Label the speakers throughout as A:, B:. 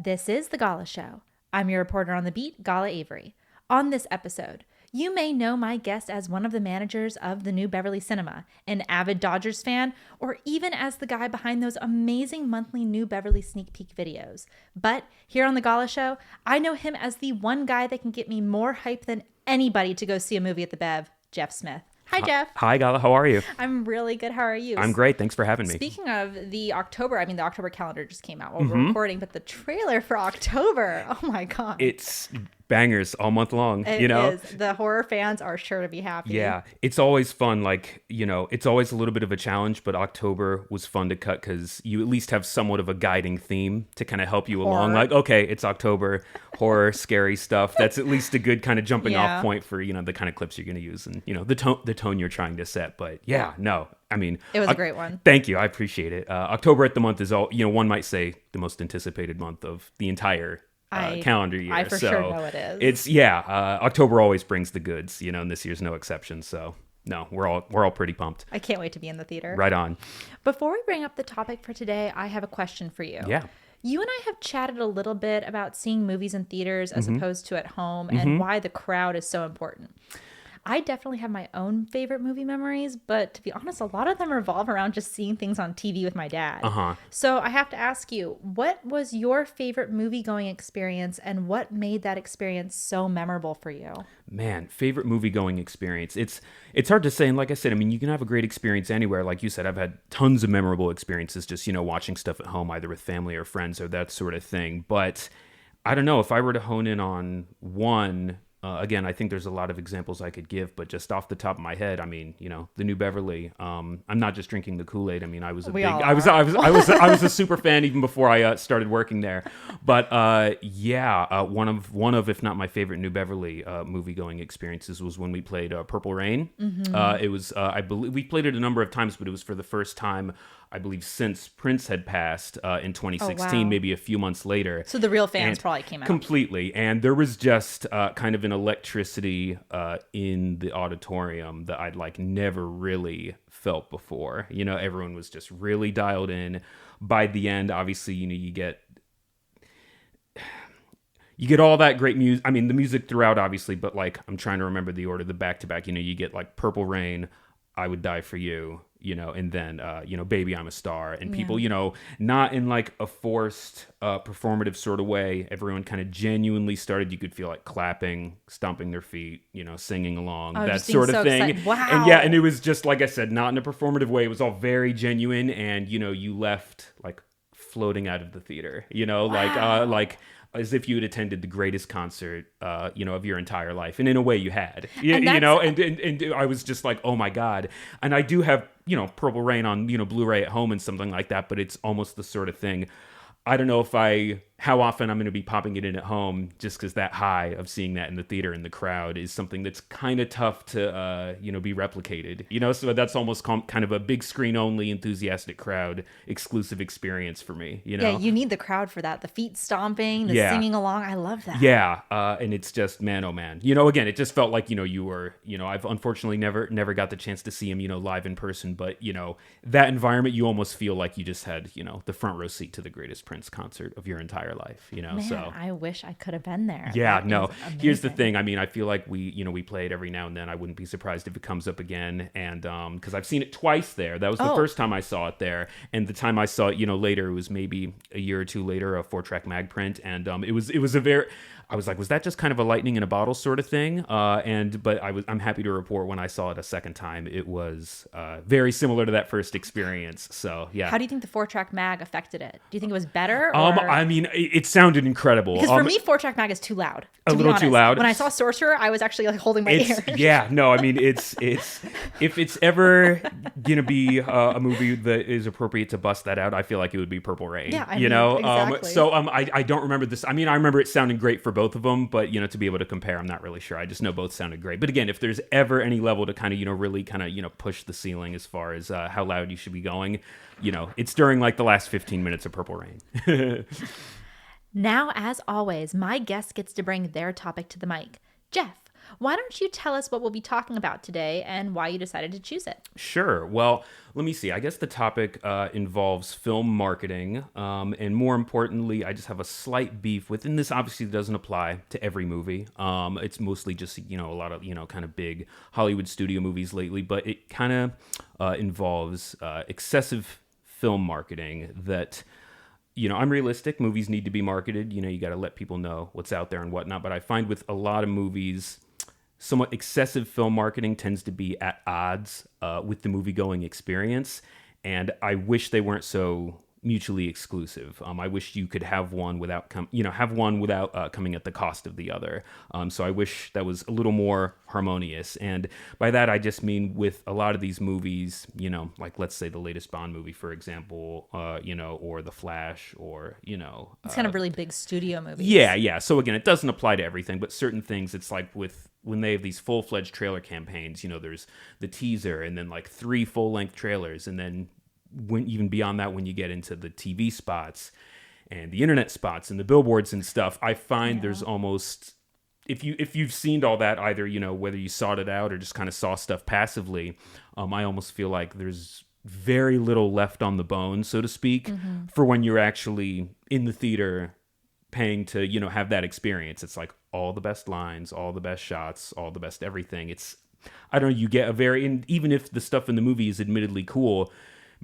A: This is the Gala Show. I'm your reporter on the beat, Gala Avery. On this episode, you may know my guest as one of the managers of the New Beverly Cinema, an avid Dodgers fan, or even as the guy behind those amazing monthly New Beverly sneak peek videos. But here on the Gala Show, I know him as the one guy that can get me more hype than anybody to go see a movie at the Bev, Jeff Smith. Hi, Jeff.
B: Hi, Gala. How are you?
A: I'm really good. How are you?
B: I'm great. Thanks for having me.
A: Speaking of the October calendar just came out while we're recording, but the trailer for October, oh my God.
B: It's bangers all month long,
A: It is. The horror fans are sure to be happy.
B: Yeah, it's always fun. It's always a little bit of a challenge, but October was fun to cut because you at least have somewhat of a guiding theme to kind of help you along. Like, okay, it's October, horror, scary stuff. That's at least a good kind of jumping off point for, the kind of clips you're going to use and, the tone you're trying to set. But it
A: was a great one.
B: Thank you. I appreciate it. October at the month is all, one might say the most anticipated month of the entire calendar year.
A: I for sure know it is.
B: October always brings the goods, and this year's no exception. So no, we're all pretty pumped.
A: I can't wait to be in the theater.
B: Right on.
A: Before we bring up the topic for today, I have a question for you.
B: Yeah.
A: You and I have chatted a little bit about seeing movies in theaters as opposed to at home and why the crowd is so important. I definitely have my own favorite movie memories, but to be honest, a lot of them revolve around just seeing things on TV with my dad. So I have to ask you, what was your favorite movie-going experience and what made that experience so memorable for you?
B: Man, favorite movie-going experience. It's hard to say, and like I said, you can have a great experience anywhere. Like you said, I've had tons of memorable experiences just, watching stuff at home, either with family or friends or that sort of thing. But I don't know, if I were to hone in on one... again, I think there's a lot of examples I could give, but just off the top of my head, the New Beverly. I'm not just drinking the Kool-Aid. I was a super fan even before I started working there. But one of if not my favorite New Beverly movie going experiences was when we played Purple Rain. It was I believe we played it a number of times, but it was for the first time, I believe, since Prince had passed in 2016, maybe a few months later.
A: So the real fans probably came out.
B: Completely. And there was just kind of an electricity in the auditorium that I'd never really felt before. Everyone was just really dialed in. By the end, obviously, you get all that great music. The music throughout, obviously, but I'm trying to remember the order, the back-to-back. You get Purple Rain, I Would Die For You, and then, Baby, I'm a Star. And people, not in a forced performative sort of way. Everyone kind of genuinely started, you could feel clapping, stomping their feet, singing along, that sort of thing.
A: Excited. Wow.
B: And it was just, like I said, not in a performative way. It was all very genuine. And, you left floating out of the theater,
A: Wow.
B: As if you had attended the greatest concert, of your entire life. And in a way you had,
A: and
B: I was just oh my God. And I do have, Purple Rain on, Blu-ray at home and something like that, but it's almost the sort of thing. I don't know how often I'm going to be popping it in at home, just because that high of seeing that in the theater in the crowd is something that's kind of tough to, be replicated. So that's almost kind of a big screen only enthusiastic crowd exclusive experience for me.
A: Yeah, you need the crowd for that. The feet stomping, the singing along. I love that.
B: Yeah, and it's just man, oh man. Again, it just felt like you were. I've unfortunately never got the chance to see him live in person, but that environment, you almost feel like you just had the front row seat to the greatest Prince concert of your entire life,
A: Man,
B: so
A: I wish I could have been there.
B: Yeah, no. Here's the thing. I feel like we play it every now and then. I wouldn't be surprised if it comes up again. And because I've seen it twice there. That was the first time I saw it there, and the time I saw it, later, it was maybe a year or two later, a 4-track mag print, and it was a very. I was like, was that just kind of a lightning in a bottle sort of thing? But I'm happy to report when I saw it a second time, it was very similar to that first experience. So yeah.
A: How do you think the 4-track mag affected it? Do you think it was better?
B: It sounded incrable.
A: Because for me, 4-track mag is too loud.
B: A little too loud.
A: When I saw Sorcerer, I was actually holding my ears.
B: Yeah, no, it's if it's ever gonna be a movie that is appropriate to bust that out, I feel like it would be Purple Rain.
A: Yeah,
B: exactly. I don't remember this. I remember it sounding great for both of them, but to be able to compare, I'm not really sure. I just know both sounded great. But again, if there's ever any level to kind of really kind of push the ceiling as far as how loud you should be going, it's during the last 15 minutes of Purple Rain.
A: Now, as always, my guest gets to bring their topic to the mic. Jeff, Why don't you tell us what we'll be talking about today and why you decided to choose it?
B: Sure. Well, let me see. I guess the topic involves film marketing. And more importantly, I just have a slight beef with, and this obviously doesn't apply to every movie. It's mostly just, a lot of, kind of big Hollywood studio movies lately, but it kind of involves excessive film marketing that, I'm realistic. Movies need to be marketed. You got to let people know what's out there and whatnot. But I find with a lot of movies, somewhat excessive film marketing tends to be at odds with the movie going experience. And I wish they weren't so mutually exclusive. I wish you could have one without coming at the cost of the other. So I wish that was a little more harmonious. And by that, I just mean with a lot of these movies, like let's say the latest Bond movie, for example, or The Flash, or,
A: It's kind of really big studio movies.
B: Yeah. So again, it doesn't apply to everything, but certain things, it's like when they have these full-fledged trailer campaigns, there's the teaser and then like 3 full-length trailers, and then even beyond that, when you get into the TV spots and the internet spots and the billboards and stuff, I find there's almost, if you've seen all that, either whether you sought it out or just kind of saw stuff passively, I almost feel like there's very little left on the bone, so to speak, for when you're actually in the theater paying to have that experience. It's like all the best lines, all the best shots, all the best everything. It's, I don't know, you get and even if the stuff in the movie is admittedly cool,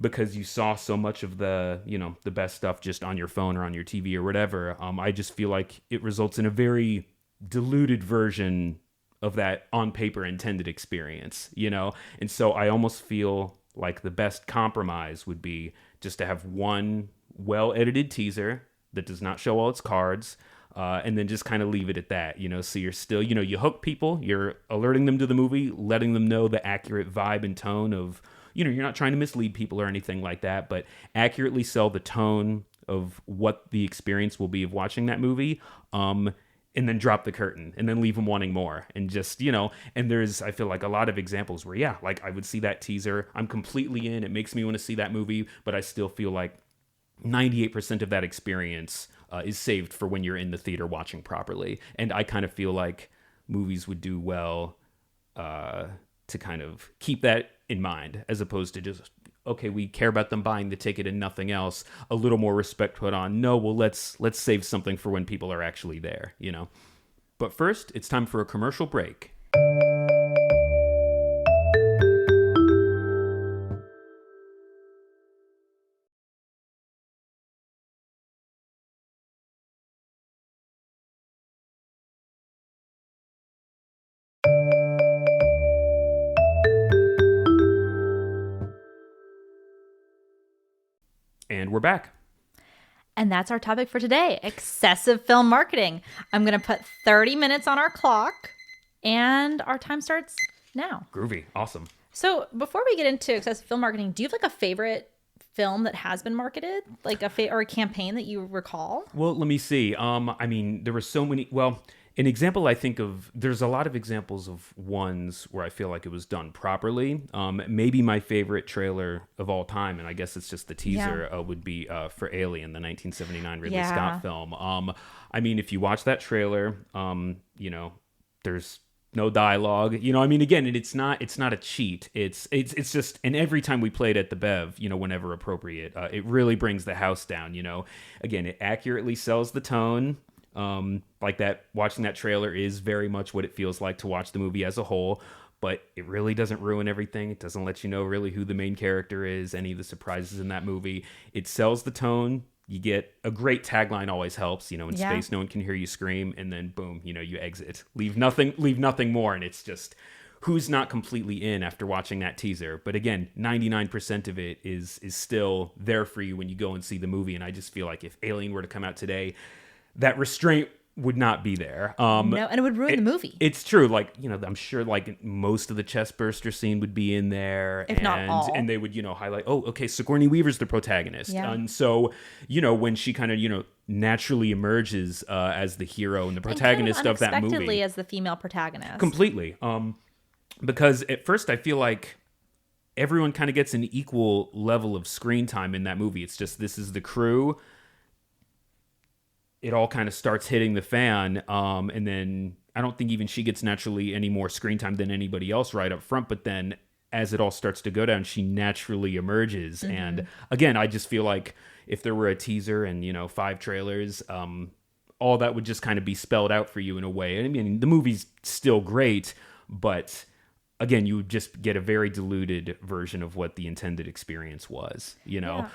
B: because you saw so much of the the best stuff just on your phone or on your TV or whatever, I just feel like it results in a very diluted version of that on paper intended experience, and so I almost feel like the best compromise would be just to have one well edited teaser that does not show all its cards, and then just kind of leave it at that, so you're still, you hook people, you're alerting them to the movie, letting them know the accurate vibe and tone of, you're not trying to mislead people or anything like that, but accurately sell the tone of what the experience will be of watching that movie, and then drop the curtain and then leave them wanting more. And just, and there's, I feel like a lot of examples where, like I would see that teaser, I'm completely in, it makes me want to see that movie, but I still feel like 98% of that experience is saved for when you're in the theater watching properly. And I kind of feel like movies would do well to kind of keep that in mind, as opposed to just, okay, we care about them buying the ticket and nothing else. A little more respect put on, no, well, let's save something for when people are actually there, But first, it's time for a commercial break. And we're back.
A: And that's our topic for today, excessive film marketing. I'm going to put 30 minutes on our clock, and our time starts now.
B: Groovy. Awesome.
A: So before we get into excessive film marketing, do you have like a favorite film that has been marketed, like or a campaign that you recall?
B: Well, let me see. I mean, there were so many. Well, an example I think of, there's a lot of examples of ones where I feel like it was done properly. Maybe my favorite trailer of all time, and I guess it's just the teaser, would be for Alien, the 1979 Ridley Scott film. I mean, if you watch that trailer, there's no dialogue, I mean, again, it's not a cheat. It's just, and every time we played at the Bev, whenever appropriate, it really brings the house down. Again, it accurately sells the tone. Like that, watching that trailer is very much what it feels like to watch the movie as a whole, but it really doesn't ruin everything. It doesn't let you know really who the main character is, any of the surprises in that movie. It sells the tone. You get a great tagline, always helps, in space, no one can hear you scream, and then boom, you exit, leave nothing more. And it's just, who's not completely in after watching that teaser? But again, 99% of it is still there for you when you go and see the movie. And I just feel like if Alien were to come out today, that restraint would not be there.
A: No, and it would ruin the movie.
B: It's true. Like, I'm sure like most of the chest burster scene would be in there.
A: If not all.
B: And they would, highlight, oh, okay, Sigourney Weaver's the protagonist.
A: Yeah.
B: And so, when she kind of, naturally emerges as the hero and the protagonist of that movie.
A: Unexpectedly as the female protagonist.
B: Completely. Because at first I feel like everyone kind of gets an equal level of screen time in that movie. It's just, this is the crew. It all kind of starts hitting the fan, and then I don't think even she gets naturally any more screen time than anybody else right up front. But then as it all starts to go down, she naturally emerges. And again, I just feel like if there were a teaser and, 5 trailers, all that would just kind of be spelled out for you in a way. I mean, the movie's still great, but again, you would just get a very diluted version of what the intended experience was,
A: Yeah.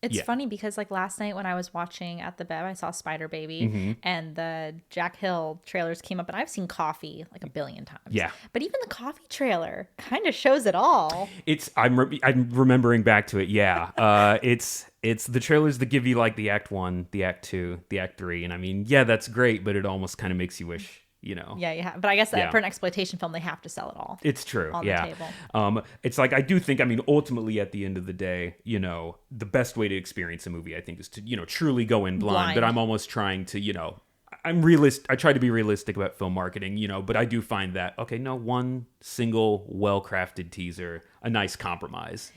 A: It's funny because like last night when I was watching at the Bev, I saw Spider Baby and the Jack Hill trailers came up, and I've seen Coffee like a billion times.
B: Yeah.
A: But even the Coffee trailer kind of shows it all.
B: I'm remembering back to it. Yeah. It's the trailers that give you like the act 1, the act 2, the act 3. And I mean, yeah, that's great, but it almost kind of makes you wish,
A: Yeah. But I guess that for an exploitation film, they have to sell it all.
B: It's true.
A: On the table.
B: It's like, I do think, I mean, ultimately at the end of the day, the best way to experience a movie, I think, is to, truly go in blind. But I'm almost trying to, I'm realist. I try to be realistic about film marketing, but I do find that, okay, no, one single well-crafted teaser, a nice compromise,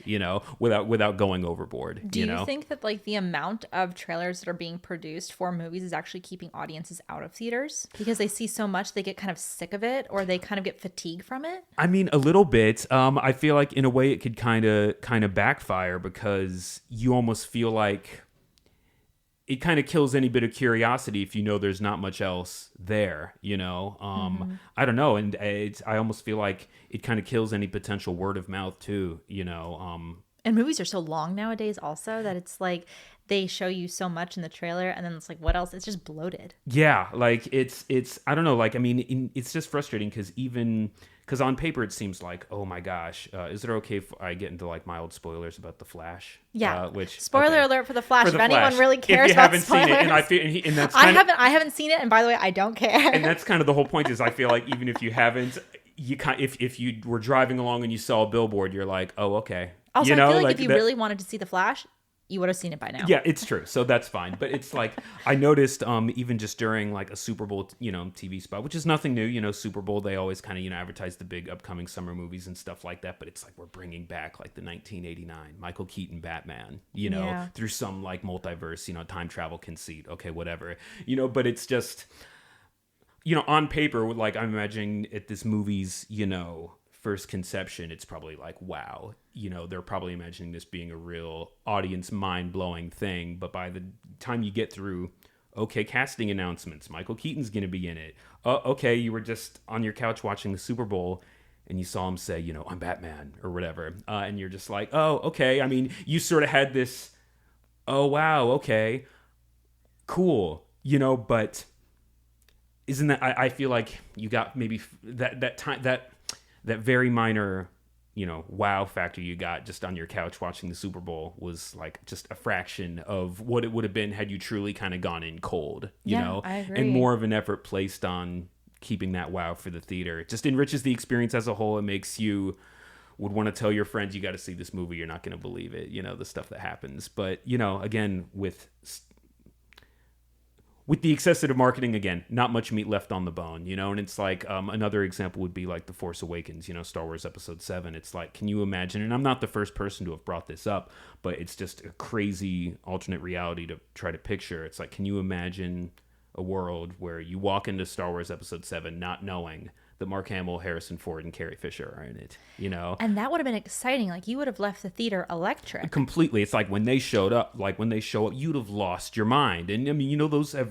B: without going overboard.
A: Do you think that like the amount of trailers that are being produced for movies is actually keeping audiences out of theaters because they see so much, they get kind of sick of it, or they kind of get fatigued from it?
B: I mean, a little bit. I feel like in a way it could kind of backfire because you almost feel like it kind of kills any bit of curiosity if there's not much else there, I don't know. And I almost feel like it kind of kills any potential word of mouth too,
A: And movies are so long nowadays also that it's like they show you so much in the trailer and then it's like, what else? It's just bloated.
B: Yeah. Like it's, I don't know. Like, I mean, it's just frustrating because on paper it seems like, oh my gosh, is it okay if I get into like mild spoilers about The Flash?
A: Yeah. Spoiler alert for The Flash. If anyone really
B: if
A: cares
B: you
A: about
B: haven't
A: spoilers.
B: seen it, and that's
A: I haven't seen it, and by the way, I don't care.
B: And that's kind of the whole point. Is I feel like even if you haven't, if you were driving along and you saw a billboard, you're like, oh, okay.
A: Also, I feel like if you really wanted to see The Flash, you would have seen it by now.
B: Yeah, it's true. So that's fine. But it's like, I noticed even just during like a Super Bowl, TV spot, which is nothing new, Super Bowl, they always kind of, advertise the big upcoming summer movies and stuff like that. But it's like, we're bringing back like the 1989 Michael Keaton Batman, through some like multiverse, time travel conceit. Okay, whatever, but it's just, on paper, like I'm imagining at this movie's, first conception, it's probably like, wow, they're probably imagining this being a real audience mind-blowing thing. But by the time you get through, okay, casting announcements, Michael Keaton's going to be in it. Okay, you were just on your couch watching the Super Bowl and you saw him say, I'm Batman or whatever. And you're just like, oh, okay. I mean, you sort of had this, oh, wow, okay, cool, but isn't that, I feel like you got maybe that time, that very minor, wow factor you got just on your couch watching the Super Bowl was like just a fraction of what it would have been had you truly kind of gone in cold,
A: I agree.
B: And more of an effort placed on keeping that wow for the theater. It just enriches the experience as a whole. It makes you would want to tell your friends, you got to see this movie. You're not going to believe it, the stuff that happens. But, again, with the excessive marketing, again, not much meat left on the bone, and it's like another example would be like The Force Awakens, Star Wars Episode 7. It's like, can you imagine, and I'm not the first person to have brought this up, but it's just a crazy alternate reality to try to picture. It's like, can you imagine a world where you walk into Star Wars Episode 7 not knowing that Mark Hamill, Harrison Ford, and Carrie Fisher are in it, And that
A: would have been exciting. Like, you would have left the theater electric.
B: Completely. It's like when they show up, you'd have lost your mind. And I mean, those I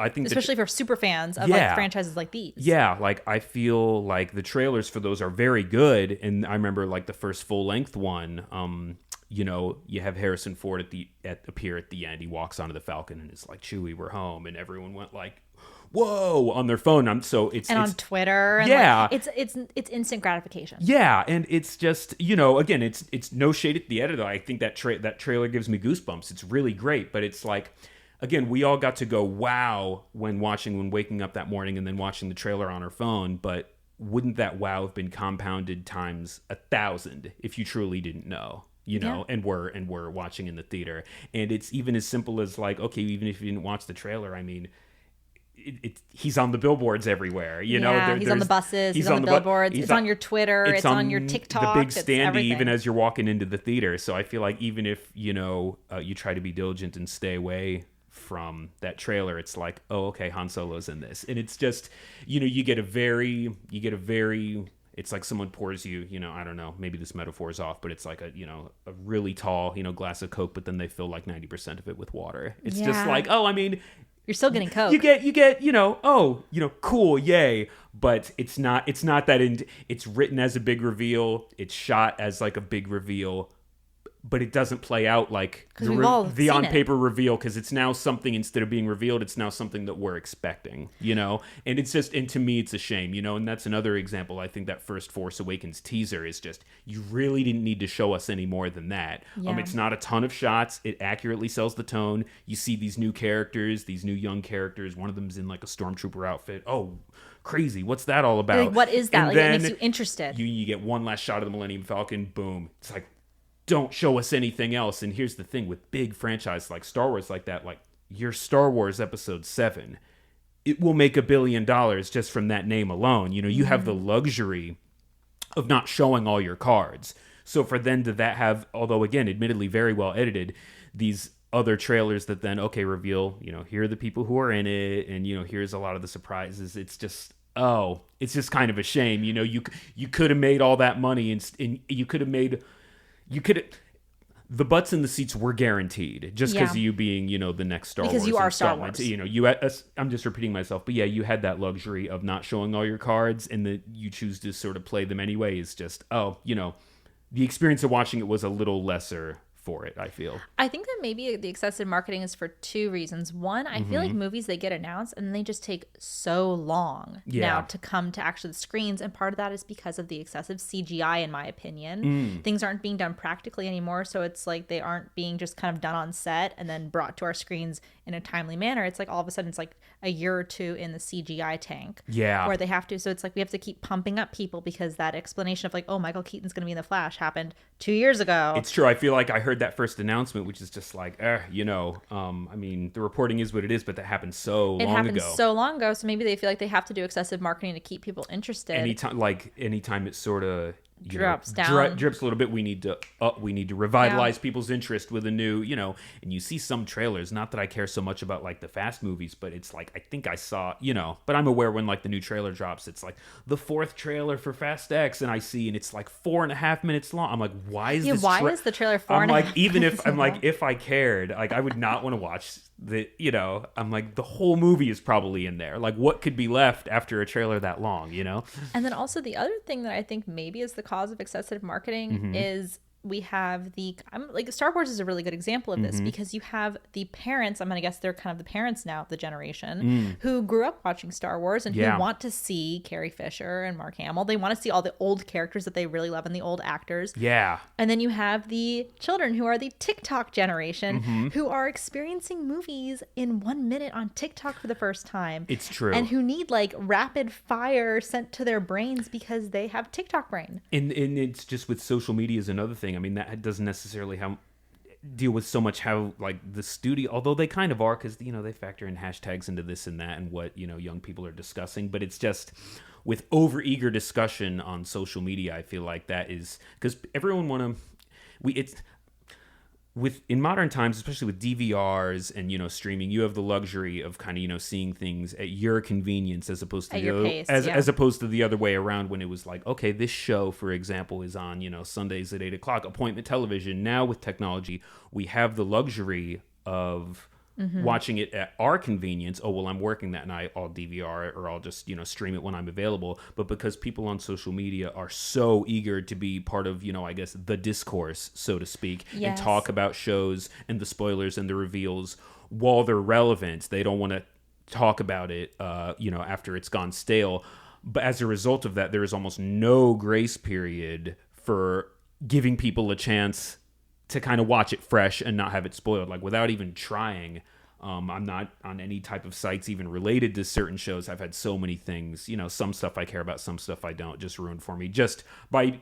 B: think
A: especially for super fans of like franchises like these.
B: Yeah, like I feel like the trailers for those are very good. And I remember like the first full length one, you have Harrison Ford appear at the end. He walks onto the Falcon and it's like, Chewie, we're home. And everyone went like, whoa, on their phone. On Twitter. And
A: yeah. Like, it's instant gratification.
B: Yeah. And it's just, again, it's no shade at the editor. I think that trailer gives me goosebumps. It's really great. But it's like, again, we all got to go, wow, when waking up that morning and then watching the trailer on our phone. But wouldn't that wow have been compounded times 1,000 if you truly didn't know? And we're watching in the theater. And it's even as simple as like, okay, even if you didn't watch the trailer, I mean, he's on the billboards everywhere,
A: he's on the buses, he's on the billboards, it's on your Twitter, it's on your TikTok,
B: the big standee, even as you're walking into the theater. So I feel like even if you try to be diligent and stay away from that trailer, it's like, oh, okay, Han Solo's in this. And it's just, you get a very, it's like someone pours you, I don't know, maybe this metaphor is off, but it's like a really tall, glass of Coke, but then they fill like 90% of it with water. It's just like, oh, I mean,
A: you're still getting Coke.
B: You get, cool, yay. But it's not that it's written as a big reveal. It's shot as like a big reveal, but it doesn't play out like the on paper reveal, because it's now something, instead of being revealed, it's now something that we're expecting, and it's just, and to me, it's a shame, and that's another example. I think that first Force Awakens teaser is just, you really didn't need to show us any more than that.
A: Yeah.
B: It's not a ton of shots. It accurately sells the tone. You see these new characters, these new young characters. One of them's in like a stormtrooper outfit. Oh, crazy. What's that all about?
A: Like, what is that?
B: And
A: like,
B: then
A: it makes you interested.
B: You get one last shot of the Millennium Falcon. Boom. It's like, don't show us anything else. And here's the thing with big franchises like Star Wars, like that, like your Star Wars Episode 7, it will make $1 billion just from that name alone. You have the luxury of not showing all your cards. So for them to have, although again, admittedly very well edited, these other trailers that then, okay, reveal, here are the people who are in it, and here's a lot of the surprises. It's just, it's just kind of a shame. You could have made all that money, and the butts in the seats were guaranteed just because of you being, the next Star Wars.
A: Because you are Star Wars.
B: I'm just repeating myself, but yeah, you had that luxury of not showing all your cards, and that you choose to sort of play them anyway is just, the experience of watching it was a little lesser for it, I feel.
A: I think that maybe the excessive marketing is for two reasons. One, I feel like movies, they get announced and they just take so long now to come to actually the screens, and part of that is because of the excessive CGI, in my opinion. Things aren't being done practically anymore, so it's like they aren't being just kind of done on set and then brought to our screens in a timely manner. It's like all of a sudden it's like a year or two in the CGI tank.
B: Yeah.
A: Where they have to, so it's like we have to keep pumping up people because that explanation of like, oh, Michael Keaton's going to be in The Flash happened 2 years ago.
B: It's true. I feel like I heard that first announcement, which is just like, I mean, the reporting is what it is, but that happened so long ago. It happened
A: so long ago, so maybe they feel like they have to do excessive marketing to keep people interested.
B: Anytime it sort of
A: drips a
B: little bit, we need to revitalize people's interest with a new, and you see some trailers, not that I care so much about like the Fast movies, but it's like, I think I saw, but I'm aware when like the new trailer drops, it's like the 4th trailer for Fast X, and I see, and it's like 4.5 minutes long. I'm like, why is this?
A: Why is the trailer 4.5?
B: I'm like, even if I'm like, if I cared, like I would not want to watch I'm like, the whole movie is probably in there. Like, what could be left after a trailer that long,
A: And then also the other thing that I think maybe is the cause of excessive marketing is we have Star Wars is a really good example of this because you have the parents, I'm going to guess they're kind of the parents now of the generation who grew up watching Star Wars and who want to see Carrie Fisher and Mark Hamill. They want to see all the old characters that they really love and the old actors.
B: Yeah.
A: And then you have the children who are the TikTok generation who are experiencing movies in 1 minute on TikTok for the first time.
B: It's true.
A: And who need like rapid fire sent to their brains because they have TikTok brain.
B: And it's just with social media is another thing. I mean, that doesn't necessarily deal with so much how like the studio, although they kind of are, because they factor in hashtags into this and that and what young people are discussing. But it's just with overeager discussion on social media, I feel like that is because everyone in modern times, especially with DVRs and streaming, you have the luxury of kind of seeing things at your convenience as opposed to as opposed to the other way around when it was like, okay, this show, for example, is on Sundays at 8:00, appointment television. Now with technology, we have the luxury of watching it at our convenience. Oh, well, I'm working that night, I'll DVR it or I'll just stream it when I'm available. But because people on social media are so eager to be part of I guess the discourse, so to speak, and talk about shows and the spoilers and the reveals while they're relevant, they don't want to talk about it after it's gone stale. But as a result of that, there is almost no grace period for giving people a chance to kind of watch it fresh and not have it spoiled, like without even trying. I'm not on any type of sites even related to certain shows. I've had so many things, some stuff I care about, some stuff I don't, just ruined for me just by,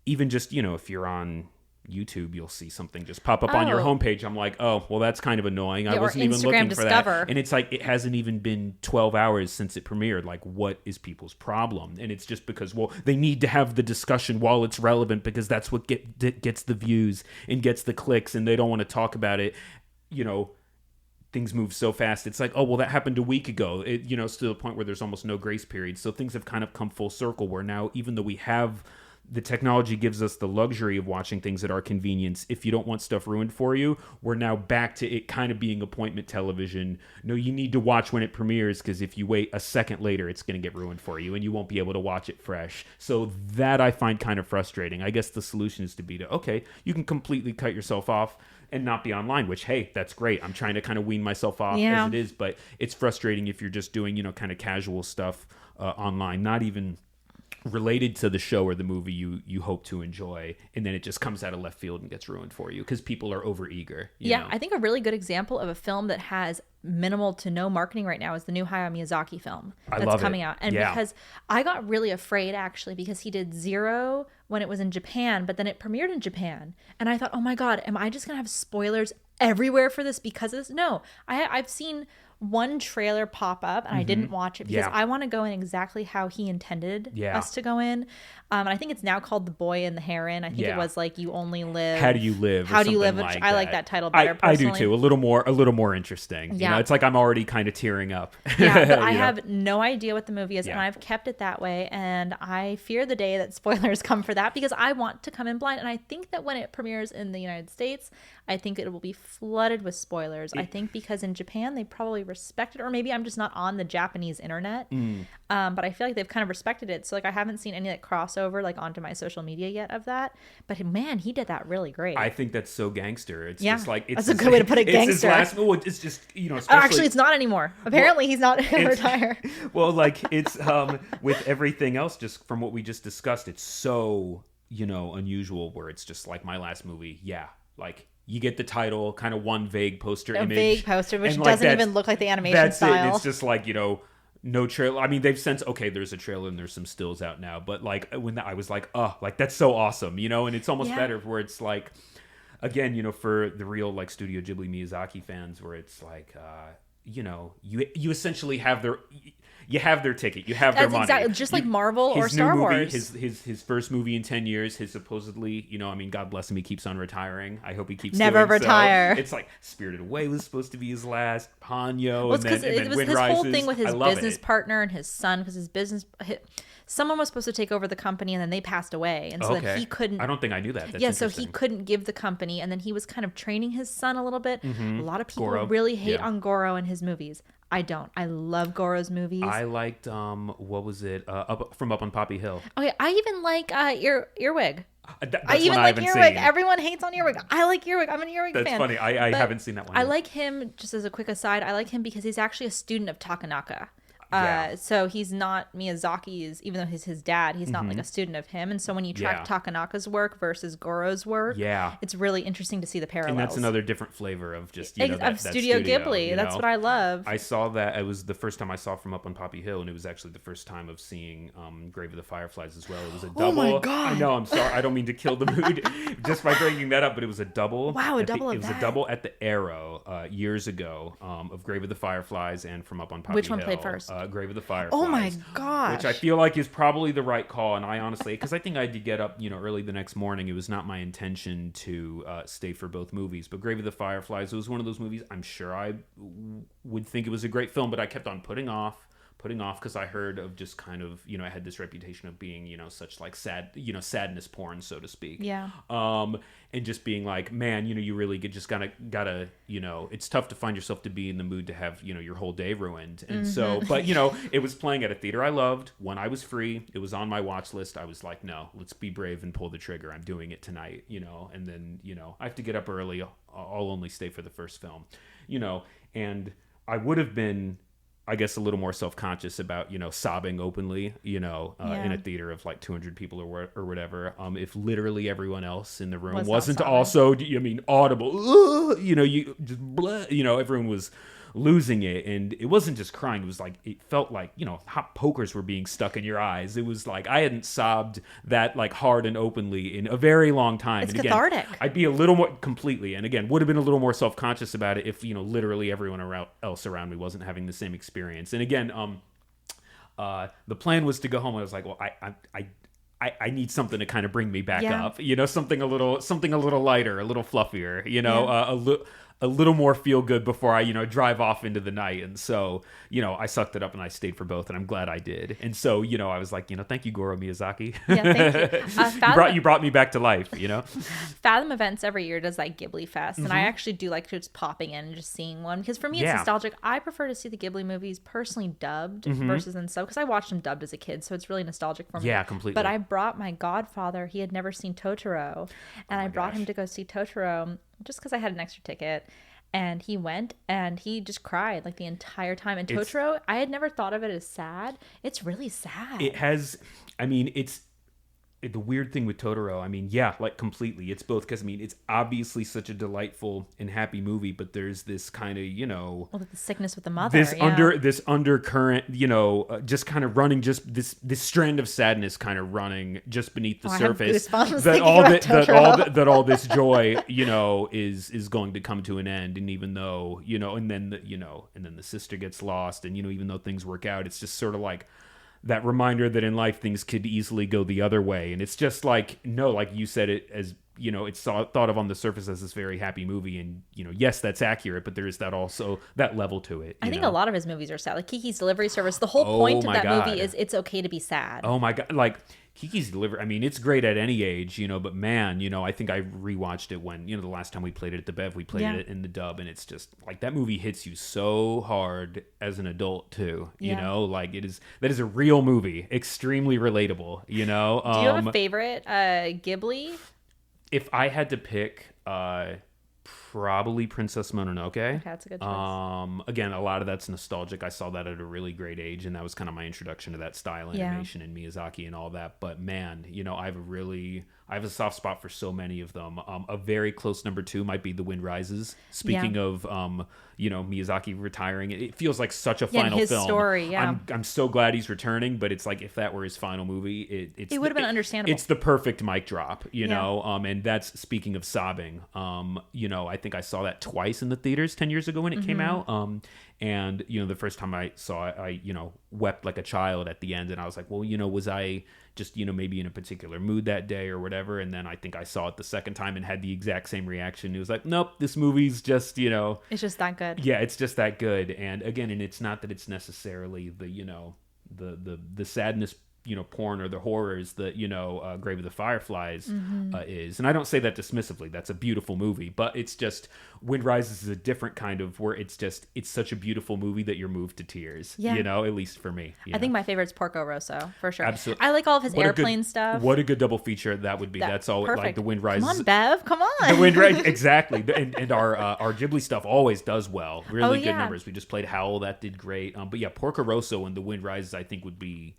B: even just, if you're on YouTube, you'll see something just pop up on your homepage. I'm like, oh, well, that's kind of annoying. I wasn't even looking for that. And it's like, it hasn't even been 12 hours since it premiered. Like, what is people's problem? And it's just because, well, they need to have the discussion while it's relevant because that's what gets the views and gets the clicks, and they don't want to talk about it, things move so fast. It's like, oh, well, that happened a week ago. It, you know, it's to the point where there's almost no grace period. So things have kind of come full circle where now, even though we have the technology gives us the luxury of watching things at our convenience. If you don't want stuff ruined for you, we're now back to it kind of being appointment television. No, you need to watch when it premieres, because if you wait a second later, it's going to get ruined for you and you won't be able to watch it fresh. So that I find kind of frustrating. I guess the solution is to be to, okay, you can completely cut yourself off and not be online, which, hey, that's great. I'm trying to kind of wean myself off as it is, but it's frustrating if you're just doing, you know, kind of casual stuff online, not even related to the show or the movie you hope to enjoy, and then it just comes out of left field and gets ruined for you because people are overeager. You know?
A: I think a really good example of a film that has minimal to no marketing right now is the new Hayao Miyazaki film that's coming out. And because I got really afraid, actually, because he did Zero when it was in Japan, but then it premiered in Japan, and I thought, oh my god, am I just gonna have spoilers everywhere for this because of this? No, I've seen one trailer pop up and I didn't watch it because I want to go in exactly how he intended us to go in. And I think it's now called The Boy and the Heron. I think it was like You Only Live.
B: How do you live?
A: How do you live? Which
B: like
A: I like that title better.
B: I do too. A little more interesting. You know, it's like I'm already kind of tearing up.
A: Yeah, but I have no idea what the movie is, and I've kept it that way. And I fear the day that spoilers come for that because I want to come in blind. And I think that when it premieres in the United States, I think it will be flooded with spoilers. I think because in Japan they probably respect it, or maybe I'm just not on the Japanese internet. But I feel like they've kind of respected it. So like I haven't seen any like crossover like onto my social media yet of that. But man, he did that really great.
B: I think that's so gangster. It's just like
A: that's a good way to put it. Gangster.
B: It's just, you know.
A: Actually, it's not anymore. Apparently, he's not retired.
B: Well, like it's with everything else, just from what we just discussed, it's so, you know, unusual where it's just like my last movie. Yeah, like. You get the title, kind of one vague poster image. A
A: vague poster, which doesn't even look like the animation style.
B: That's it. It's just like, you know, no trailer. I mean, they've since, okay, there's a trailer and there's some stills out now. But like when I was like, oh, like that's so awesome, you know? And it's almost better where it's like, again, you know, for the real like Studio Ghibli Miyazaki fans where it's like, you know, you essentially have their... You have their ticket. You have their money.
A: Exactly, just like Marvel or Star Wars.
B: His first movie in 10 years, his supposedly, you know, I mean, God bless him, he keeps on retiring. I hope he keeps
A: never retire.
B: So. It's like Spirited Away was supposed to be his last, Ponyo,
A: and
B: then
A: it was
B: Wind
A: his
B: Rises.
A: whole thing with his business partner and his son, because someone was supposed to take over the company and then they passed away, and so that he couldn't.
B: I don't think I knew that. That's
A: so he couldn't give the company, and then he was kind of training his son a little bit. A lot of people really hate on Goro and his movies. I don't. I love Goro's movies.
B: I liked what was it? Up on Poppy Hill.
A: Okay, I even like Earwig.
B: I even like
A: Earwig. Everyone hates on Earwig. I like Earwig. I'm an Earwig fan.
B: That's funny. I haven't seen that one.
A: I like him, just as a quick aside, I like him because he's actually a student of Takanaka. So he's not Miyazaki's, even though he's his dad, he's not like a student of him. And so when you track Takanaka's work versus Goro's work, it's really interesting to see the parallels.
B: And that's another different flavor of just, you know,
A: of Studio Ghibli. You know? That's what I love.
B: I saw that. It was the first time I saw From Up on Poppy Hill, and it was actually the first time of seeing Grave of the Fireflies as well. It was a double.
A: Oh my God.
B: I know, I'm sorry. I don't mean to kill the mood just by bringing that up, but it was a double.
A: Wow, a double
B: It was a double at the Arrow years ago of Grave of the Fireflies and From Up on Poppy Hill.
A: Which one played first?
B: Grave of the Fireflies.
A: Oh my gosh.
B: Which I feel like is probably the right call. And I honestly, because I think I had to get up, you know, early the next morning. It was not my intention to stay for both movies. But Grave of the Fireflies, it was one of those movies I'm sure I would think it was a great film, but I kept on putting off because I heard of just kind of, you know, it had this reputation of being, you know, such like sad, you know, sadness porn, so to speak.
A: Yeah.
B: And just being like, man, you know, you really just gotta, you know, it's tough to find yourself to be in the mood to have, you know, your whole day ruined. And so, but you know, it was playing at a theater I loved when I was free. It was on my watch list. I was like, no, let's be brave and pull the trigger. I'm doing it tonight, you know. And then, you know, I have to get up early. I'll only stay for the first film, you know. And I would have been, I guess, a little more self-conscious about, you know, sobbing openly, you know, in a theater of like 200 people or whatever. If literally everyone else in the room wasn't also, I mean, audible, you know, you just, blah, you know, everyone was losing it. And it wasn't just crying. It was like, it felt like, you know, hot pokers were being stuck in your eyes. It was like, I hadn't sobbed that like hard and openly in a very long time.
A: It's
B: and
A: cathartic.
B: Again, I'd be a little more completely, and again, would have been a little more self-conscious about it if, you know, literally everyone else around me wasn't having the same experience. And again, the plan was to go home. I was like, well, I need something to kind of bring me back up, you know, something a little lighter, a little fluffier, you know, a little more feel good before I, drive off into the night. And so, I sucked it up and I stayed for both, and I'm glad I did. And so, I was like, thank you, Goro Miyazaki.
A: Yeah, thank you.
B: You brought me back to life,
A: Fathom Events every year does like Ghibli Fest, and I actually do like just popping in and just seeing one, because for me it's nostalgic. I prefer to see the Ghibli movies personally dubbed versus in sub, because I watched them dubbed as a kid, so it's really nostalgic for me.
B: Yeah, completely.
A: But I brought my godfather. He had never seen Totoro, and I brought him to go see Totoro just because I had an extra ticket. And he went and he just cried like the entire time. And Totoro, I had never thought of it as sad. It's really sad.
B: It has, it's the weird thing with Totoro. Like completely. It's both, because it's obviously such a delightful and happy movie, but there's this kind of,
A: well, the sickness with the mother.
B: This undercurrent, just kind of running, just this strand of sadness kind of running just beneath the surface. That all this joy, is going to come to an end. And even though, and then the sister gets lost, and even though things work out, it's just sort of like that reminder that in life things could easily go the other way. And it's just like, no, like you said it as, it's thought of on the surface as this very happy movie. And, yes, that's accurate, but there is that also that level to it.
A: I think a lot of his movies are sad. Like Kiki's Delivery Service, the whole point of that movie is it's okay to be sad.
B: Oh my God. Like Kiki's Delivery, it's great at any age, but man, I think I rewatched it when, the last time we played it at the Bev, we played it in the dub, and it's just like that movie hits you so hard as an adult too, like that is a real movie, extremely relatable,
A: Do you have a favorite Ghibli?
B: If I had to pick, probably Princess Mononoke.
A: Okay, that's a good choice.
B: Again, a lot of that's nostalgic. I saw that at a really great age, and that was kind of my introduction to that style animation and Miyazaki and all that. But man, I have a soft spot for so many of them. A very close number 2 might be The Wind Rises. Speaking of, Miyazaki retiring, it feels like such a final
A: his
B: film.
A: Story, yeah.
B: I'm so glad he's returning, but it's like if that were his final movie, it
A: would have been understandable.
B: It's the perfect mic drop, know. And that's speaking of sobbing. I think I saw that twice in the theaters 10 years ago when it came out. And the first time I saw it, I wept like a child at the end, and I was like, well, was I just maybe in a particular mood that day or whatever? And then I think I saw it the second time and had the exact same reaction. It was like, nope, this movie's just
A: it's just that good.
B: Yeah, it's just that good. And again, and it's not that it's necessarily the sadness porn or the horrors that Grave of the Fireflies is. And I don't say that dismissively. That's a beautiful movie, but it's just Wind Rises is a different kind of where it's such a beautiful movie that you're moved to tears. At least for me.
A: I think my favorite's Porco Rosso for sure.
B: Absolutely.
A: I like all of his airplane stuff.
B: What a good double feature that would be. That's all.
A: Perfect.
B: Like the Wind Rises.
A: Come on, Bev. Come on.
B: The Wind Rises, exactly. And our Ghibli stuff always does well. Really good numbers. We just played Howl. That did great. But yeah, Porco Rosso and the Wind Rises I think would be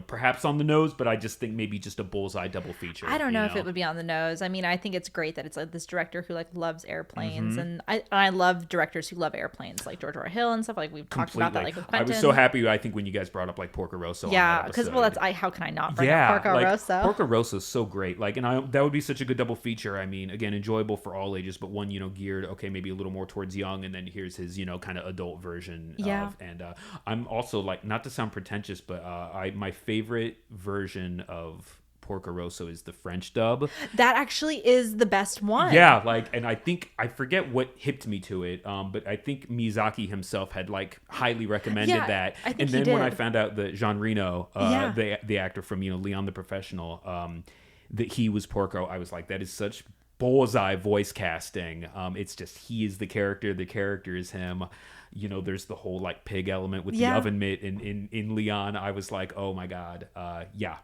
B: perhaps on the nose, but I just think maybe just a bullseye double feature.
A: I don't know if it would be on the nose. I think it's great that it's like this director who like loves airplanes, and I love directors who love airplanes, like George R. Hill and stuff. Like we've talked about that, like with Quentin.
B: I was so happy. I think when you guys brought up like Porco Rosso,
A: because that's how can I not bring up Porco Rosso?
B: Porco Rosso is so great. Like, and that would be such a good double feature. Again, enjoyable for all ages, but one geared maybe a little more towards young, and then here's his kind of adult version of. And I'm also like, not to sound pretentious, but my favorite version of Porco Rosso is the French dub.
A: That actually is the best one.
B: Yeah, and I forget what hipped me to it, but I think Miyazaki himself had like highly recommended that.
A: I think
B: and then
A: he did.
B: When I found out that Jean Reno, the actor from Leon the Professional, that he was Porco, I was like, that is such bullseye voice casting. It's just, he is the character is him. There's the whole like pig element with the oven mitt in Leon. I was like, oh my God,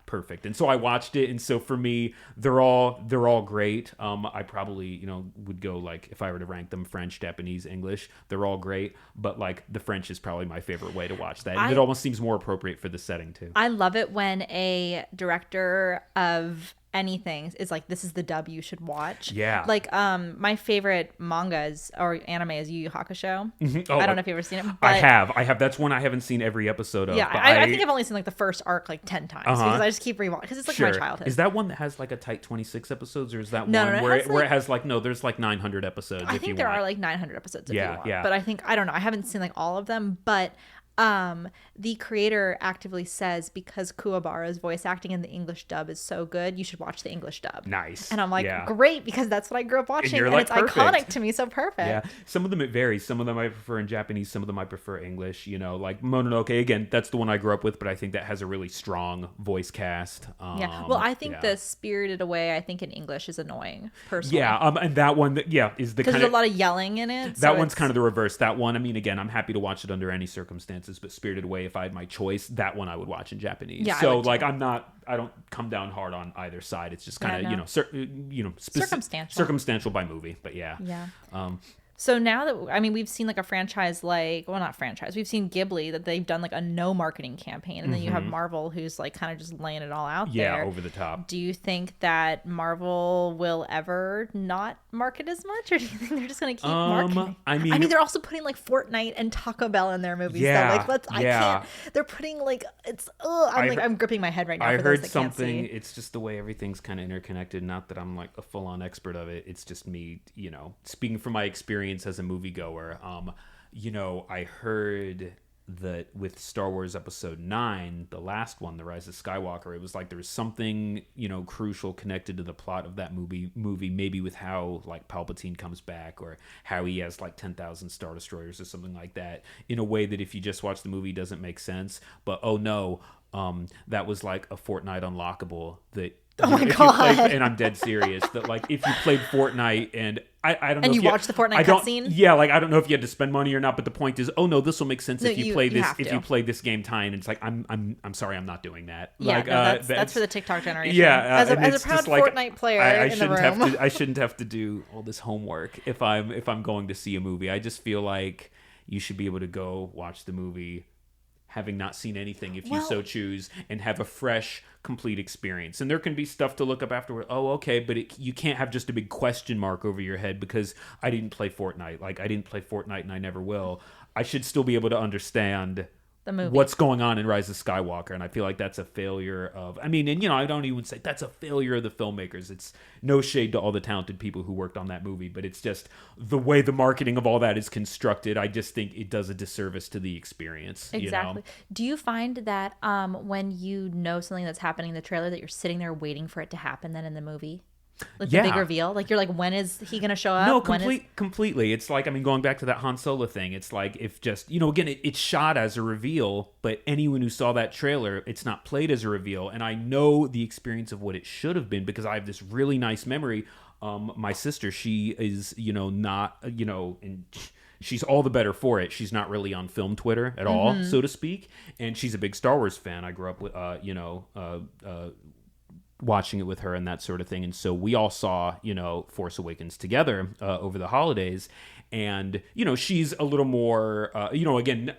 B: perfect. And so I watched it, and so for me, they're all great. I probably would go like, if I were to rank them, French, Japanese, English, they're all great, but like the French is probably my favorite way to watch that. And it almost seems more appropriate for the setting too.
A: I love it when a director of anything is like, this is the dub you should watch.
B: Yeah.
A: Like my favorite mangas or anime is Yu Yu Hakusho.
B: Oh,
A: I don't know if you've ever seen it.
B: I have. That's one I haven't seen every episode of.
A: Yeah,
B: but
A: I think I've only seen like the first arc like 10 times because I just keep rewatching because it's like my childhood.
B: Is that one that has like a tight 26 episodes, or is that
A: no,
B: where it has like there's like 900 episodes?
A: I think there are like 900 episodes if you want. But I don't know. I haven't seen like all of them, but The creator actively says because Kuwabara's voice acting in the English dub is so good, you should watch the English dub.
B: Nice.
A: And I'm like,
B: Yeah.
A: great, because that's what I grew up watching,
B: you're
A: and
B: like,
A: it's
B: perfect.
A: iconic to me, so perfect.
B: Yeah, some of them it varies. Some of them I prefer in Japanese. Some of them I prefer English. You know, like Mononoke. Again, that's the one I grew up with, but I think that has a really strong voice cast.
A: Yeah. Well, I think the Spirited Away, I think in English is annoying, personally.
B: Yeah, and that one, is the
A: because
B: kind
A: there's
B: of
A: a lot of yelling in it.
B: that one's kind of the reverse. That one, I mean, again, I'm happy to watch it under any circumstances, but Spirited Away, if I had my choice, that one I would watch in Japanese.
A: Yeah,
B: so like, I don't come down hard on either side. It's just kind of circumstantial by movie. But yeah.
A: So now that, I mean, we've seen like a franchise like, well, not franchise, we've seen Ghibli that they've done like a no marketing campaign. And then you have Marvel who's like kind of just laying it all out there.
B: Yeah, over the top.
A: Do you think that Marvel will ever not market as much? Or do you think they're just going to keep marketing? I mean, they're also putting like Fortnite and Taco Bell in their movies.
B: Yeah.
A: So like, I can't, they're putting like, I'm gripping my head right now.
B: I
A: for
B: heard
A: those that
B: something,
A: can't see.
B: it's just the way everything's kind of interconnected. Not that I'm like a full on expert of it. It's just me, speaking from my experience as a moviegoer. I heard that with Star Wars Episode 9, the last one, The Rise of Skywalker, it was like there was something, crucial connected to the plot of that movie, maybe with how like Palpatine comes back, or how he has like 10,000 Star Destroyers or something like that, in a way that if you just watch the movie doesn't make sense. But oh no, that was like a Fortnite unlockable that
A: Oh my God.
B: And I'm dead serious that like if you played Fortnite and I don't know
A: And
B: if
A: you watched the Fortnite cutscene?
B: Yeah, like I don't know if you had to spend money or not, but the point is, oh no, this will make sense if you play this
A: you
B: play this game tie-in. It's like I'm sorry, I'm not doing that.
A: Yeah,
B: like,
A: that's for the TikTok generation.
B: Yeah,
A: as a proud Fortnite player in the room.
B: I shouldn't have to do all this homework if I'm going to see a movie. I just feel like you should be able to go watch the movie having not seen anything if you so choose, and have a fresh, complete experience. And there can be stuff to look up afterward. Oh, okay, but you can't have just a big question mark over your head because I didn't play Fortnite. Like, I didn't play Fortnite and I never will. I should still be able to understand
A: the movie,
B: what's going on in Rise of Skywalker. And I feel like that's a failure of, I don't even say that's a failure of the filmmakers. It's no shade to all the talented people who worked on that movie, but it's just the way the marketing of all that is constructed. I just think it does a disservice to the experience.
A: Exactly. Do you find that when you know something that's happening in the trailer that you're sitting there waiting for it to happen then in the movie? Like the big reveal? Like you're like, when is he going to show up?
B: No, completely. It's like, going back to that Han Solo thing, it's like if just, again, it's shot as a reveal, but anyone who saw that trailer, it's not played as a reveal. And I know the experience of what it should have been because I have this really nice memory. My sister, she is, not, and she's all the better for it. She's not really on film Twitter at all, so to speak. And she's a big Star Wars fan. I grew up with, watching it with her and that sort of thing. And so we all saw, Force Awakens together over the holidays. And, she's a little more, again,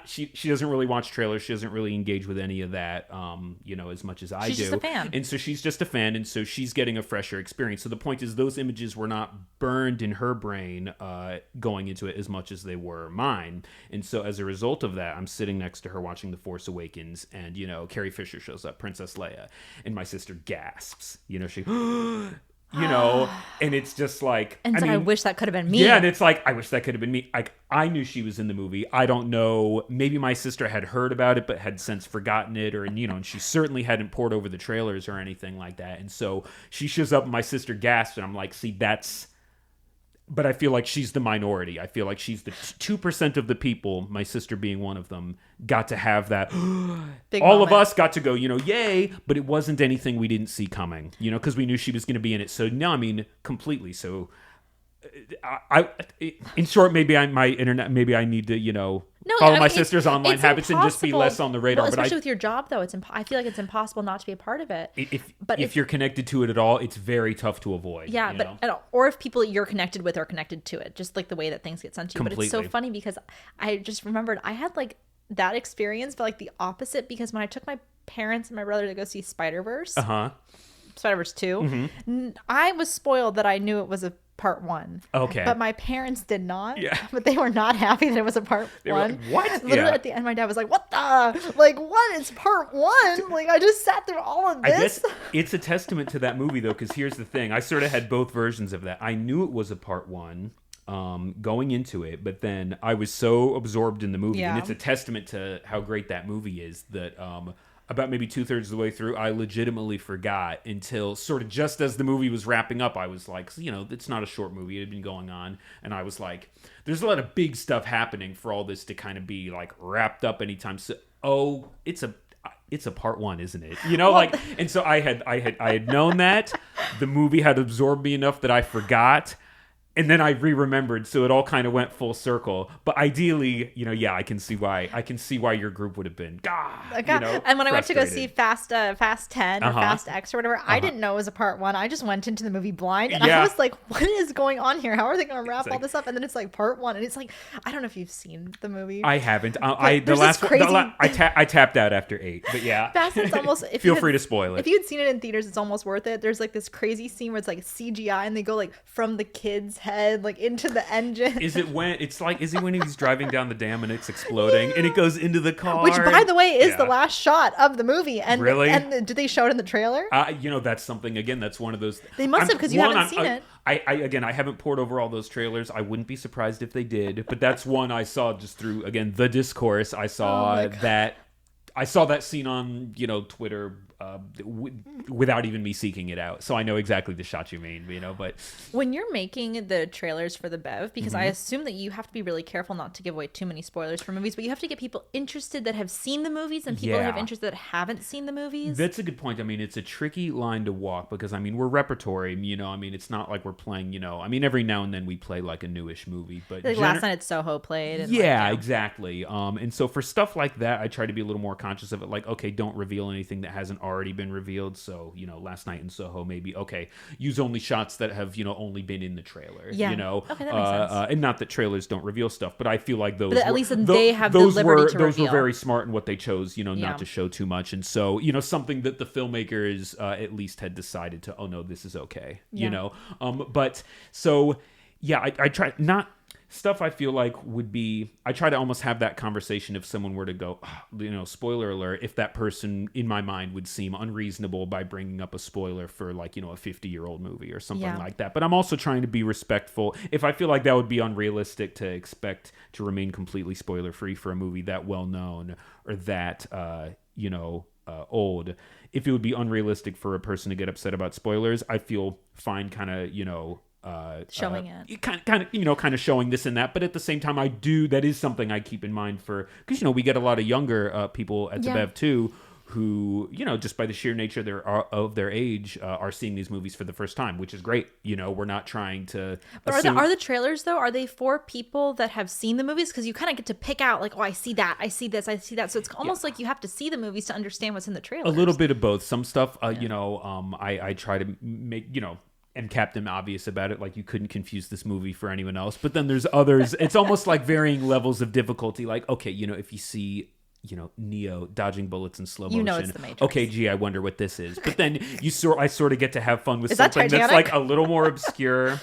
B: she doesn't really watch trailers. She doesn't really engage with any of that, as much as I do.
A: She's just a fan.
B: And so she's just a fan. And so she's getting a fresher experience. So the point is those images were not burned in her brain going into it as much as they were mine. And so as a result of that, I'm sitting next to her watching The Force Awakens and, Carrie Fisher shows up, Princess Leia. And my sister gasps, she... and it's just like,
A: and so I wish that could have been me.
B: Yeah, and it's like, I wish that could have been me. Like, I knew she was in the movie. I don't know. Maybe my sister had heard about it, but had since forgotten it, or, and she certainly hadn't poured over the trailers or anything like that. And so she shows up and my sister gasps, and I'm like, see, but I feel like she's the minority. I feel like she's the 2% of the people, my sister being one of them, got to have that.
A: Big
B: all
A: moment.
B: of us got to go, yay, but it wasn't anything we didn't see coming, because we knew she was going to be in it. So no, completely. So in short, maybe I need to, follow my sister's online habits and just be less on the radar.
A: Well, especially with your job, though, I feel like it's impossible not to be a part of it.
B: If you're connected to it at all, it's very tough to avoid.
A: Yeah, or if people you're connected with are connected to it, just like the way that things get sent to you.
B: Completely.
A: But it's so funny because I just remembered I had like that experience, but like the opposite, because when I took my parents and my brother to go see Spider-Verse, Spider-Verse 2, I was spoiled that I knew it was a part 1.
B: Okay.
A: But my parents did not.
B: Yeah.
A: But they were not happy that it was a part 1.
B: Like, what?
A: Literally at the end, my dad was like, what the? Like, what? It's part 1? Like, I just sat through all of this.
B: I guess it's a testament to that movie, though, because here's the thing. I sort of had both versions of that. I knew it was a part 1. going into it, but then I was so absorbed in the movie, and
A: Yeah.
B: it's a testament to how great that movie is that about maybe 2/3 of the way through, I legitimately forgot until sort of just as the movie was wrapping up. I was like, it's not a short movie; it had been going on, and I was like, "There's a lot of big stuff happening for all this to kind of be like wrapped up anytime soon." Oh, it's a part one, isn't it? And so I had known that the movie had absorbed me enough that I forgot. And then I re-remembered, so it all kind of went full circle. But ideally, I can see why your group would have been,
A: and when I went to go see
B: frustrated.
A: Fast 10 or Fast X or whatever, I didn't know it was a part one. I just went into the movie blind, and I was like, what is going on here? How are they going to wrap all this up? And then it's like part one, and it's like, I don't know if you've seen the movie.
B: I haven't.
A: I
B: tapped out after 8, but yeah.
A: Fast 10's almost.
B: Feel free to spoil it.
A: If you had seen it in theaters, it's almost worth it. There's like this crazy scene where it's like CGI, and they go like from the kid's head like into the engine.
B: Is it when he's driving down the dam and it's exploding and it goes into the car?
A: Which, by the way, is the last shot of the movie. And
B: really?
A: And did they show it in the trailer?
B: That's something, again, that's one of those.
A: They must have, because you haven't seen it.
B: I haven't poured over all those trailers. I wouldn't be surprised if they did, but that's one I saw just through, again, the discourse. I saw that scene on, Twitter without even me seeking it out. So I know exactly the shot you mean, but
A: when you're making the trailers for the Bev, because I assume that you have to be really careful not to give away too many spoilers for movies, but you have to get people interested that have seen the movies and people that have interest that haven't seen the movies.
B: That's a good point. I mean, it's a tricky line to walk because, I mean, we're repertory, it's not like we're playing, every now and then we play like a newish movie, but
A: like last night at Soho played. And
B: exactly. And so for stuff like that, I try to be a little more conscious of it. Like, okay, don't reveal anything that hasn't already been revealed. So, last night in Soho, maybe, okay, use only shots that have, only been in the trailer,
A: Okay, that makes sense.
B: And not that trailers don't reveal stuff, but I feel like those,
A: but at least they have the liberty to
B: those
A: reveal.
B: were very smart in what they chose, not to show too much. And so, something that the filmmakers at least had decided to, oh no, this is okay, but so, yeah, I try not stuff I feel like would be, I try to almost have that conversation if someone were to go, spoiler alert, if that person in my mind would seem unreasonable by bringing up a spoiler for like, a 50-year-old movie or something like that. But I'm also trying to be respectful. If I feel like that would be unrealistic to expect to remain completely spoiler free for a movie that well known or that, old, if it would be unrealistic for a person to get upset about spoilers, I feel fine kind of,
A: showing it
B: kind of showing this and that, but at the same time that is something I keep in mind for, because we get a lot of younger people at the Bev too who just by the sheer nature of their age are seeing these movies for the first time, which is great. We're not trying to
A: are the trailers though, are they for people that have seen the movies? Because you kind of get to pick out like, oh, I see that, I see this, I see that, so it's almost like you have to see the movies to understand what's in the trailers.
B: A little bit of both. Some stuff I try to make and Captain Obvious about it, like you couldn't confuse this movie for anyone else. But then there's others. It's almost like varying levels of difficulty. Like, okay, if you see, Neo dodging bullets in slow motion,
A: it's the Matrix.
B: Okay, gee, I wonder what this is. But then I sort of get to have fun with
A: Is that
B: something that's
A: Titanic?
B: like a little more obscure,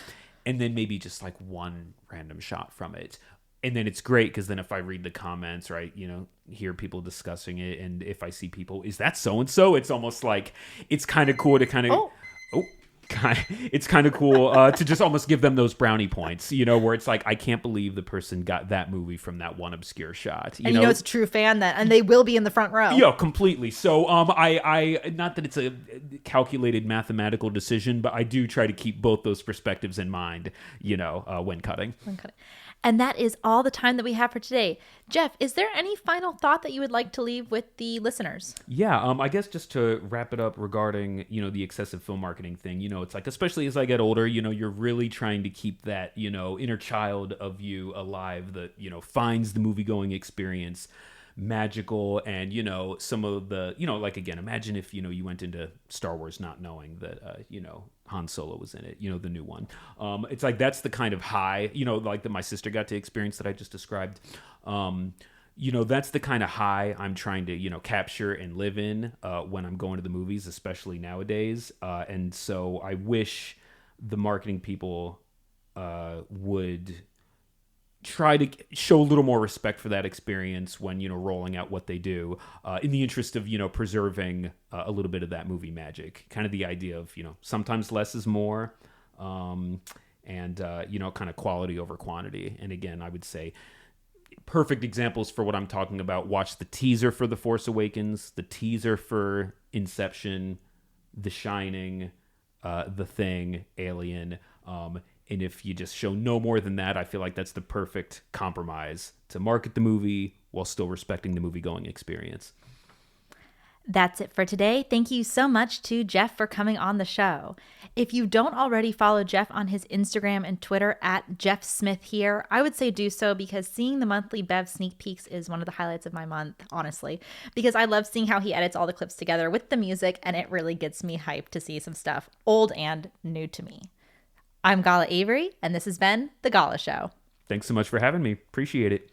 B: and then maybe just like one random shot from it. And then it's great because then if I read the comments, right, hear people discussing it, and if I see people, is that so and so? It's almost like it's kind of cool to kind of it's kind of cool to just almost give them those brownie points, where it's like, I can't believe the person got that movie from that one obscure shot.
A: And it's a true fan then, and they will be in the front row.
B: Yeah, completely. So I not that it's a calculated mathematical decision, but I do try to keep both those perspectives in mind, when cutting.
A: And that is all the time that we have for today. Jeff, is there any final thought that you would like to leave with the listeners?
B: Yeah, I guess just to wrap it up regarding, the excessive film marketing thing, it's like, especially as I get older, you're really trying to keep that, inner child of you alive that, finds the movie-going experience magical, and some of the like, again, imagine if you went into Star Wars not knowing that Han Solo was in it, the new one. It's like that's the kind of high like that my sister got to experience that I just described. That's the kind of high I'm trying to capture and live in when I'm going to the movies, especially nowadays. And so I wish the marketing people would try to show a little more respect for that experience when rolling out what they do, in the interest of preserving a little bit of that movie magic. Kind of the idea of sometimes less is more, and kind of quality over quantity. And again, I would say perfect examples for what I'm talking about. Watch the teaser for The Force Awakens, the teaser for Inception, The Shining, The Thing, Alien. And if you just show no more than that, I feel like that's the perfect compromise to market the movie while still respecting the movie-going experience.
A: That's it for today. Thank you so much to Jeff for coming on the show. If you don't already follow Jeff on his Instagram and Twitter at Jeff Smith here, I would say do so, because seeing the monthly Bev sneak peeks is one of the highlights of my month, honestly, because I love seeing how he edits all the clips together with the music, and it really gets me hyped to see some stuff old and new to me. I'm Gala Avery, and this has been The Gala Show.
B: Thanks so much for having me. Appreciate it.